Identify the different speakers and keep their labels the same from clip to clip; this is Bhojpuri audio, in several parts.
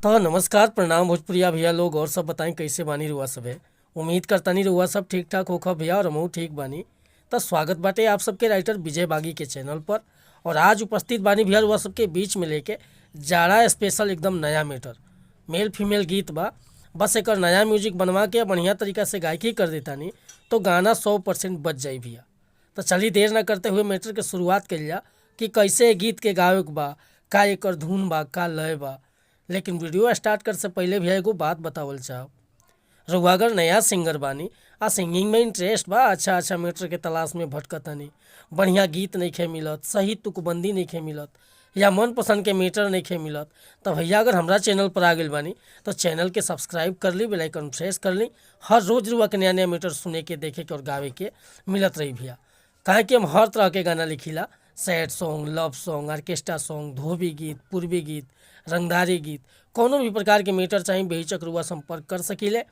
Speaker 1: तो नमस्कार प्रणाम भोजपुरिया भैया लोग और सब बताएं कैसे बानी रुआ सब है। उम्मीद करतानी रुआ सब ठीक ठाक होखा भैया और हमहू ठीक बानी। तो स्वागत बाटे आप सबके राइटर विजय बागी के चैनल पर। और आज उपस्थित बानी भैया रुआ सबके बीच में लेके जाड़ा स्पेशल एकदम नया मैटर मेल फीमेल गीत बा। बस एक नया म्यूजिक बनवा के बढ़िया तरीका से गायकी कर देतानी तो गाना 100% बच जाई भैया। तो चलिए देर न करते हुए मैटर के शुरुआत कर लिया कि कैसे गीत के गावे के बा, का एकर धुन बा, का लय बा। लेकिन वीडियो स्टार्ट कर से पहले भी एगो बात बतावल चाहब। रउआ अगर नया सिंगर बानी आ सिंगिंग में इंटरेस्ट बा, अच्छा मैटर के तलाश में भटकतानी, बढ़िया गीत नइखे मिलत, सही तुकबंदी नइखे मिलत या मन पसंद के मैटर नइखे मिलत, तो भैया अगर हमरा चैनल पर आ गइल बानी तो चैनल के सब्सक्राइब कर ली, बेल आइकन प्रेस कर ली। हर रोज रुआ के नया नया मैटर सुने के, देखे के और गावे के मिलत रही भैया। काहे कि हम हर तरह के गाना लिखिला, sad song, love song, orchestra song, धोबी गीत, पूर्वी गीत, रंगदारी गीत, कोनो भी प्रकार के मैटर चाहे बेहिचक रुआ संपर्क कर सकीले।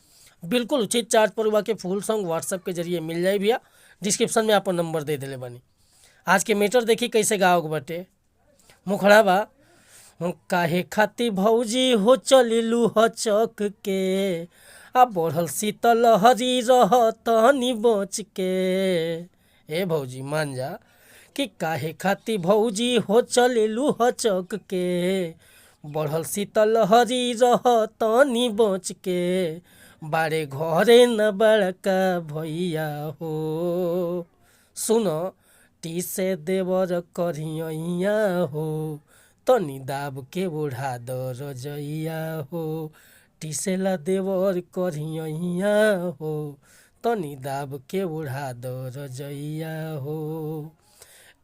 Speaker 1: बिल्कुल उचित चार्ज पर रुआ के फुल सॉन्ग व्हाट्सएप के जरिए मिल जाए भैया। डिस्क्रिप्शन में आपन नंबर दे दिले बानी। आज के मैटर देखी कैसे गाओगे बटे। मुखड़ा बा काहे खाती भौजी हो चलिलू ह चौक के, आ बढ़ल शीतल हरी रहतनी बच के। ए भौजी मान जा कि काहे खाती भौजी हो चलिलू ह चौक के, बढ़ल शीतल हरी रहतनी बच के। बारे घरे न बड़का भैया हो, सुन टी से देवर करिया हो, तनी दाब के बुढ़ा दर जइया हो। टी से ला देवर करिया हो, तनी दाब के बुढ़ा दर जइया हो।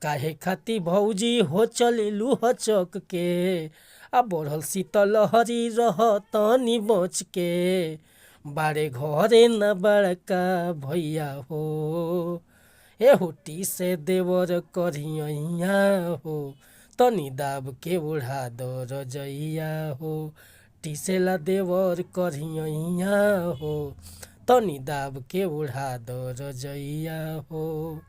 Speaker 1: काहे खाती भौजी हो चलिलू ह चौक के, आ बढ़ल शीतल हरी रहतनी बच के। बारे घरे न बड़का भैया हो, ए होटी से देवर करिया हो, तनी दाब के बुढ़ा दर जइया हो। टी से ला देवर करिया हो, तनी दाब के बुढ़ा दर जइया हो।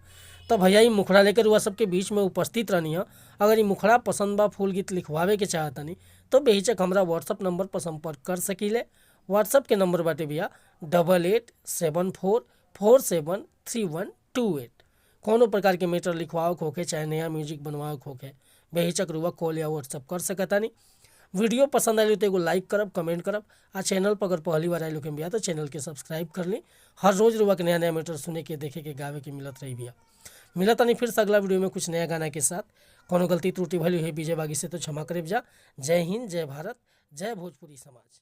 Speaker 1: तो भैया ये मुखड़ा लेकर वह सबके बीच में उपस्थित रहनी है। अगर ये मुखड़ा पसंद बा, फूल गीत लिखवावे के चाहतनी तो बेहिचक हमरा व्हाट्सअप नंबर पर संपर्क कर सकीले। व्हाट्सअप के नंबर बाटे भैया 8874473128। कोनो प्रकार के मैटर लिखवाओ होके चाहे नया म्यूजिक बनवाओ होके बेहिचक रुआ कॉल या व्हाट्सअप कर सकतानी। वीडियो पसंद आए तो एगो लाइक करब, कमेंट करब। आ चैनल पर अगर पहली बार आए भैया तो चैनल के सब्सक्राइब कर ली। हर रोज रुआ के नया नया मैटर सुने के, देखे के, गावे के मिलत रही भैया। मिलत नहीं फिर से अगला वीडियो में कुछ नया गाना के साथ। कोनो गलती त्रुटि भली है विजय बागी से तो क्षमा करे जा। जय हिंद, जय भारत, जय भोजपुरी समाज।